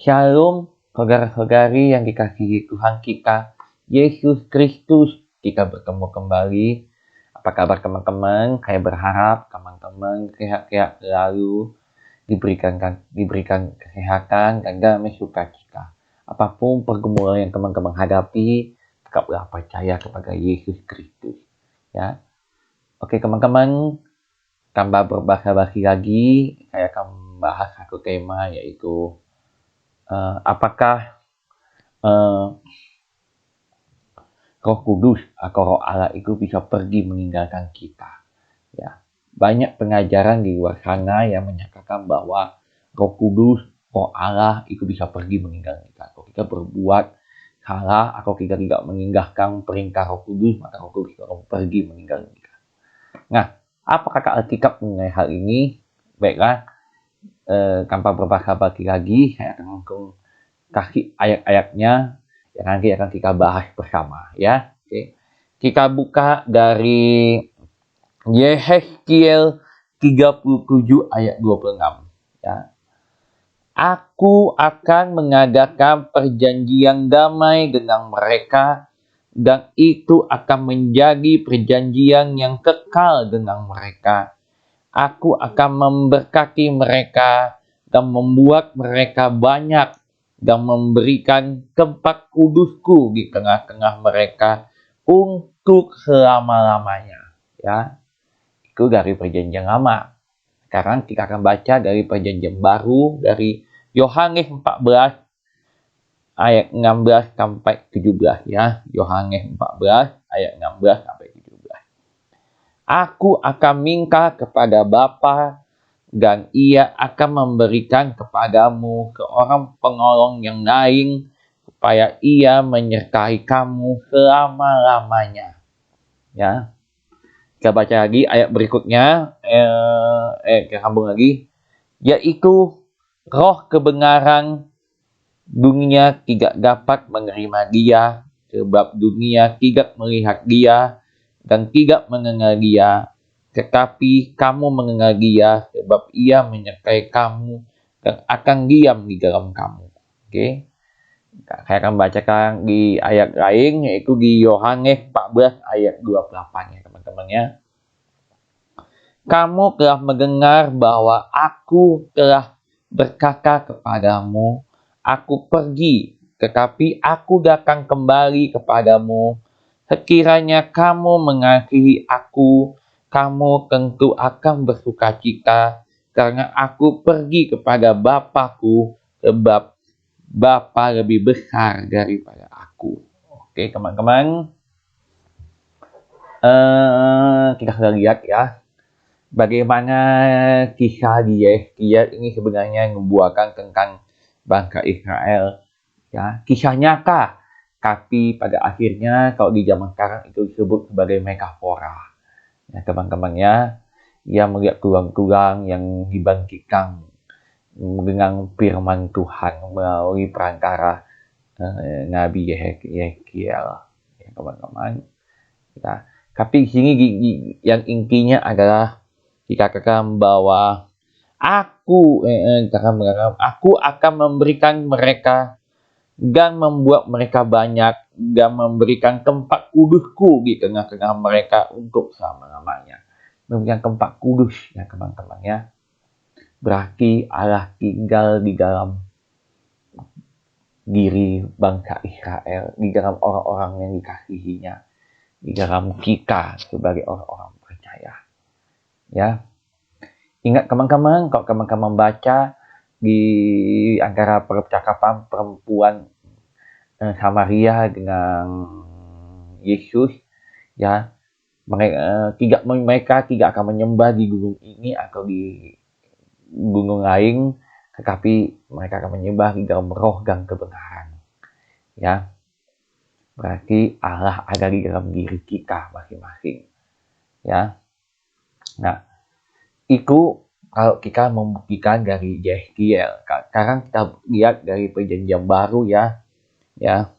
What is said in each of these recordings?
Shalom, saudara-saudari yang dikasihi Tuhan kita, Yesus Kristus. Kita bertemu kembali. Apa kabar teman-teman? Saya berharap teman-teman sehat-sehat selalu, diberikan kesehatan dan damai sukacita. Apapun pergumulan yang teman-teman hadapi, tetaplah percaya kepada Yesus Kristus. Ya, oke teman-teman, tanpa berbahasa-basi lagi, saya akan membahas satu tema, yaitu apakah Roh Kudus atau Roh Allah itu bisa pergi meninggalkan kita? Ya, banyak pengajaran di luar sana yang menyatakan bahwa Roh Kudus, Roh Allah itu bisa pergi meninggalkan kita. Kalau kita berbuat salah atau kita tidak meninggalkan perintah Roh Kudus, maka Roh Kudus akan pergi meninggalkan kita. Nah, apa kata Alkitab mengenai hal ini? Baiklah, tanpa berbahasa-basi lagi, saya akan langsung kasih ayat-ayatnya yang nanti akan kita bahas bersama, ya. Oke. Kita buka dari Yehezkiel 37 ayat 26, ya. Aku akan mengadakan perjanjian damai dengan mereka, dan itu akan menjadi perjanjian yang kekal dengan mereka. Aku akan memberkati mereka dan membuat mereka banyak, dan memberikan tempat kudusku di tengah-tengah mereka untuk selama-lamanya. Ya, itu dari perjanjian lama. Sekarang kita akan baca dari perjanjian baru, dari Yohanes 14 ayat 16 sampai 17, ya. Yohanes 14 ayat 16 sampai 17. Aku akan minta kepada Bapa, dan Ia akan memberikan kepadamu seorang penolong yang lain, supaya Ia menyertai kamu selama-lamanya. Ya, kita baca lagi ayat berikutnya. Kita sambung lagi, yaitu Roh kebenaran. Dunia tidak dapat menerima Dia, sebab dunia tidak melihat Dia dan tidak mengenal Dia. Tetapi kamu mengenal Dia, sebab Ia menyertai kamu dan akan diam di dalam kamu. Oke. Saya akan bacakan di ayat lain, yaitu di Yohanes 14 ayat 28, ya teman-teman, ya. Kamu telah mendengar bahwa aku telah berkata kepadamu, aku pergi, tetapi aku datang kembali kepadamu. Sekiranya kamu mengasihi aku, kamu tentu akan bersukacita, karena aku pergi kepada Bapa-Ku, sebab Bapa lebih besar daripada aku. Oke teman-teman, kita sudah lihat, ya, bagaimana kisah di Yehezkiel ini sebenarnya membuahkan tentang bangsa Israel. Ya, kisah nyata. Tapi pada akhirnya kalau di zaman sekarang itu disebut sebagai metafora. Ya, teman-teman, ya, ia melihat tulang-tulang yang dibangkitkan dengan firman Tuhan melalui perantara Nabi Yehezkiel. Ya, teman-teman. Ya, tapi di sini yang intinya adalah dikatakan bahwa aku akan memberikan mereka dan membuat mereka banyak, dan memberikan tempat kudusku di tengah-tengah mereka untuk selama-lamanya. Memberikan tempat kudus, ya teman-teman, ya. Berarti Allah tinggal di dalam diri bangsa Israel, di dalam orang-orang yang dikasihinya, di dalam kita sebagai orang-orang percaya. Ya, ingat teman-teman, kalau teman-teman baca di antara percakapan perempuan Samaria dengan Yesus, ya, mereka tidak akan menyembah di gunung ini atau di gunung lain, tetapi mereka akan menyembah di dalam roh dan kebenaran. Ya, berarti Allah ada di dalam diri kita masing-masing. Ya, nah, itu kalau kita membuktikan dari Yehezkiel. Sekarang kita lihat dari perjanjian baru, ya. Ya,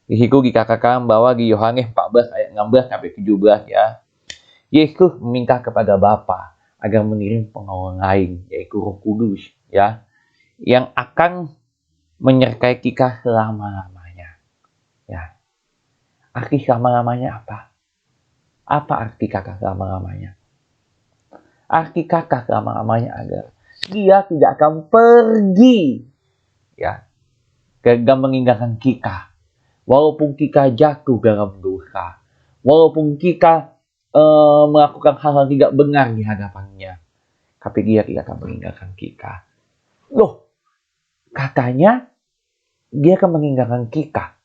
di situ dikatakan bahwa di Yohanes 14 ayat 16 sampai 17, ya, Yesus meminta kepada Bapa agar mengirim penolong lain, yaitu Roh Kudus, ya, yang akan menyertai kita selama-lamanya. Ya. Arti selama-lamanya apa? Apa arti kakak selama-lamanya? Arti kakak selama-lamanya adalah dia tidak akan pergi, ya, dan meninggalkan kita. Walaupun kita jatuh dalam dosa, walaupun kita melakukan hal yang tidak benar di hadapannya, tapi dia tidak akan meninggalkan kita. Loh, katanya dia akan meninggalkan kita.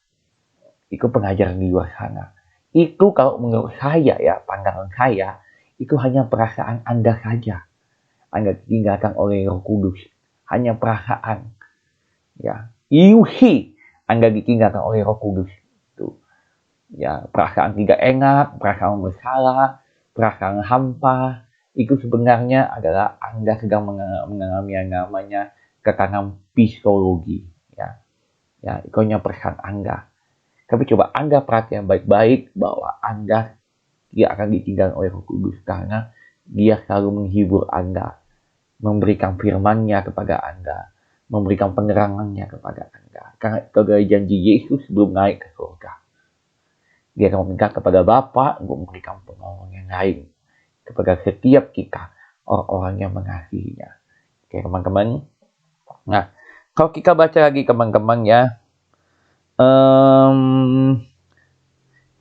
Itu pengajaran di luar sana. Itu kalau menurut saya, ya, pandangan saya, itu hanya perasaan Anda saja. Anda ditinggalkan oleh Roh Kudus. Hanya perasaan. Ya, ilusi Anda ditinggalkan oleh Roh Kudus. Itu. Ya, perasaan tidak enak, perasaan bersalah, perasaan hampa. Itu sebenarnya adalah Anda sedang mengalami yang namanya tekanan psikologi. Ya, ya, itu hanya perasaan Anda. Tapi coba Anda perhatikan baik-baik bahwa Anda tidak akan ditinggalkan oleh Roh Kudus karena dia selalu menghibur Anda, memberikan firman-Nya kepada Anda, memberikan penerangannya kepada Anda. Karena itu adalah janji Yesus sebelum naik ke surga. Dia akan meminta kepada Bapa untuk memberikan penolong yang lain kepada setiap kita, orang-orang yang mengasihinya. Oke, teman-teman. Nah, kalau kita baca lagi teman-teman, ya,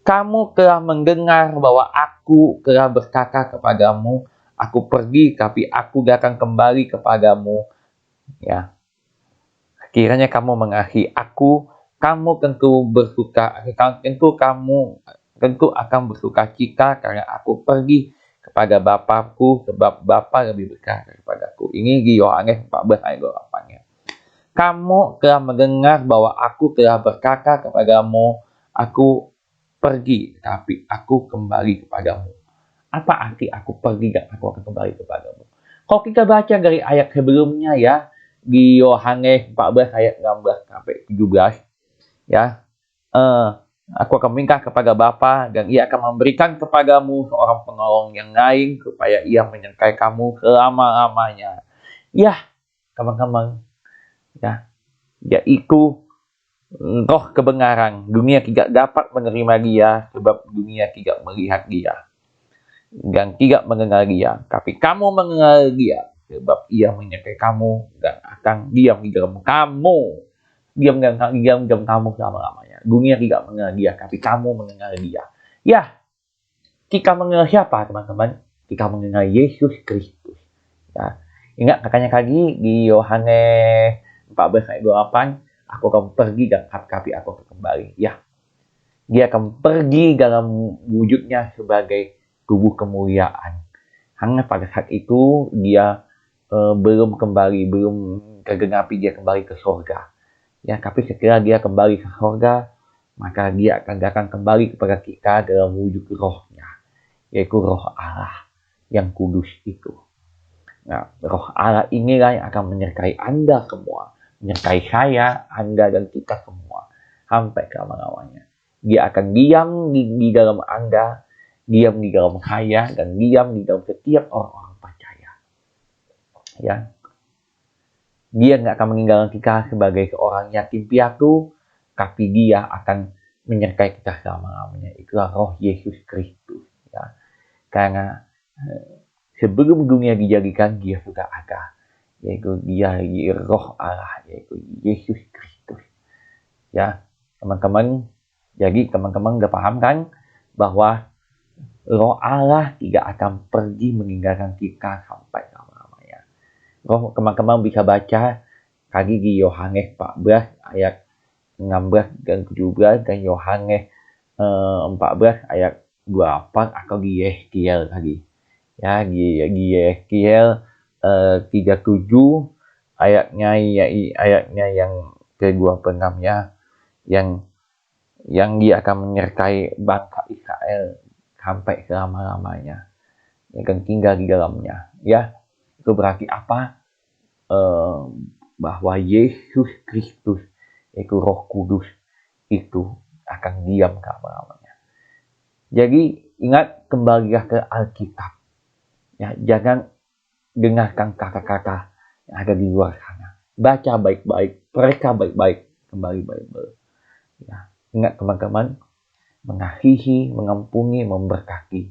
kamu telah mendengar bahwa aku telah berkata kepadamu, aku pergi tapi aku akan kembali kepadamu. Ya, kiranya kamu mengasihi aku, kamu tentu akan bersuka cita karena aku pergi kepada Bapakku, sebab Bapa lebih berkata kepadaku. Ini di Yohanes 14 ayat 28. Ya. Kamu telah mendengar bahwa aku telah berkata kepadamu, aku pergi, tapi aku kembali kepadamu. Apa arti aku pergi dan aku akan kembali kepadamu? Kalau kita baca dari ayat sebelumnya, ya, di Yohanes 14 ayat 16 sampai 17, ya, aku akan minta kepada Bapa dan ia akan memberikan kepadamu seorang penolong yang lain supaya ia menyertai kamu selama-lamanya. Ya, teman-teman, ya, yaitu roh kebenaran. Dunia tidak dapat menerima dia sebab dunia tidak melihat dia dan tidak mengenal dia. Tapi kamu mengenal dia sebab ia menyertai kamu dan akan diam di dalam kamu. Diam di dalam kamu selama-lamanya. Dunia tidak mengenal dia, tapi kamu mengenal dia. Ya, kita mengenal siapa, teman-teman? Kita mengenal Yesus Kristus. Ya. Ingat katanya lagi di Yohanes 14 ayat 28, aku akan pergi dan tapi aku akan kembali. Ya, dia akan pergi dalam wujudnya sebagai tubuh kemuliaan. Hanya pada saat itu dia belum tergenapi dia kembali ke surga. Ya, tapi setelah dia kembali ke surga, maka dia akan datang kembali kepada kita dalam wujud rohnya, yaitu roh Allah yang kudus itu. Nah, roh Allah inilah yang akan menyertai Anda semua, menyertai saya, Anda, dan kita semua sampai selama-lamanya. Dia akan diam di dalam Anda, diam di dalam saya, dan diam di dalam setiap orang-orang percaya. Ya, dia nggak akan meninggalkan kita sebagai seorang yatim piatu, tapi dia akan menyertai kita selama-lamanya. Itulah roh Yesus Kristus. Ya. Karena sebelum dunia dijadikan, dia sudah ada. Yaitu dia roh Allah, yaitu Yesus Kristus. Ya, teman-teman. Jadi teman-teman udah paham kan bahwa roh Allah tidak akan pergi meninggalkan kita sampai selama-lamanya. Roh, teman-teman bisa baca lagi di Yohanes 14 ayat 16 dan 17 dan Yohanes 14 ayat 28 atau di Yeskiel lagi. Ya, di Yeskiel 37 ayatnya yang ke-26, ya, yang dia akan menyertai bangsa Israel sampai selama-lamanya, yang akan tinggal di dalamnya. Ya, itu berarti apa? Bahwa Yesus Kristus, yaitu Roh Kudus, itu akan diam selama-lamanya. Jadi ingat, kembalilah ke Alkitab. Ya, jangan dengarkan kata-kata yang ada di luar sana. Baca baik-baik, mereka baik-baik. Kembali Bible. Ya, ingat teman-teman, mengasihi, mengampuni, memberkati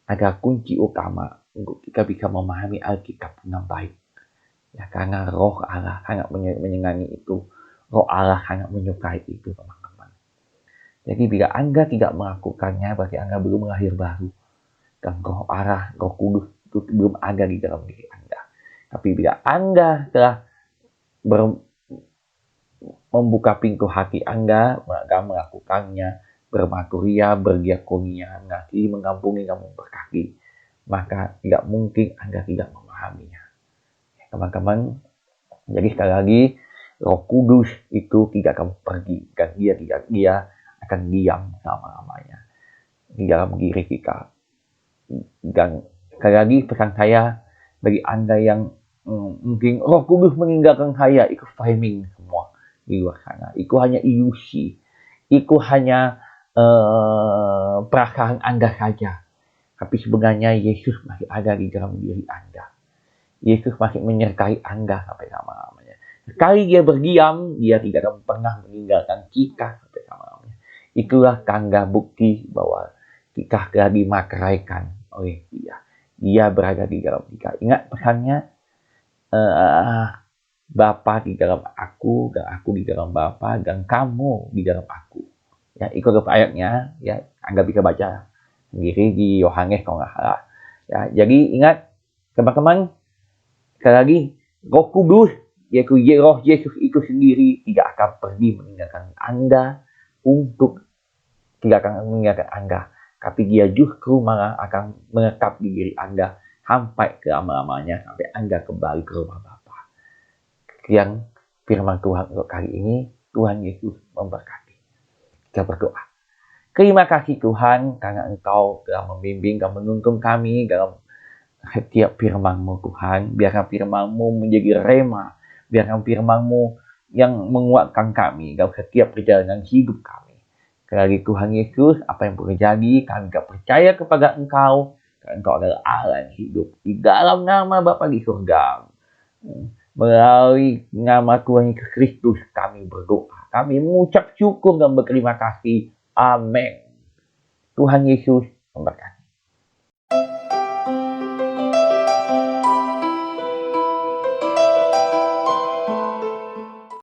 adalah kunci utama untuk kita bisa memahami Alkitab dengan baik. Ya, karena roh Allah sangat menyenangi itu. Roh Allah sangat menyukai itu, teman-teman. Jadi bila Anda tidak melakukannya, berarti Anda belum lahir baru. Dan roh Allah, roh kudus itu belum ada di dalam diri Anda. Tapi bila Anda telah membuka pintu hati Anda, dan melakukannya, bermaturia, berdiakonia, mengasihi, mengampuni, dan memberkati, maka tidak mungkin Anda tidak memahaminya. Teman-teman, jadi sekali lagi, Roh Kudus itu tidak akan pergi, dan dia akan diam selama-lamanya di dalam diri kita. Dan sekali lagi pesan saya bagi Anda yang mungkin Roh Kudus meninggalkan saya, itu framing semua di luar sana. Itu hanya ilusi, itu hanya perasaan Anda saja. Tapi sebenarnya Yesus masih ada di dalam diri Anda. Yesus masih menyertai Anda sampai lama-lamanya. Sekali dia berdiam, dia tidak akan pernah meninggalkan kita sampai lama-lamanya. Itulah tanda bukti bahwa kita telah dimateraikan oleh dia. Dia berada di dalam kita. Ingat pesannya, Bapa di dalam aku, dan aku di dalam Bapa, dan kamu di dalam aku. Ya, ikut ayatnya, ya, Anda bisa baca sendiri di Yohanes kalau nggak salah. Ya, jadi ingat, teman-teman, sekali lagi, Roh Kudus, yaitu Roh Yesus itu sendiri tidak akan pergi meninggalkan Anda tidak akan meninggalkan Anda. Tapi dia justru malah akan menetap di diri Anda sampai selama-lamanya, sampai Anda kembali ke rumah Bapa. Yang firman Tuhan untuk kali ini, Tuhan Yesus memberkati. Kita berdoa. Terima kasih Tuhan, karena Engkau telah membimbing dan menuntun kami dalam setiap firman-Mu Tuhan. Biarkan firman-Mu menjadi rema. Biarkan firman-Mu yang menguatkan kami dalam setiap perjalanan hidup kami. Sekali Tuhan Yesus, apa yang terjadi, kami tidak percaya kepada Engkau. Karena Engkau adalah Allah yang hidup. Di dalam nama Bapa di surga, melalui nama Tuhan Yesus Kristus, kami berdoa. Kami mengucap syukur dan berterima kasih. Amin. Tuhan Yesus memberkati.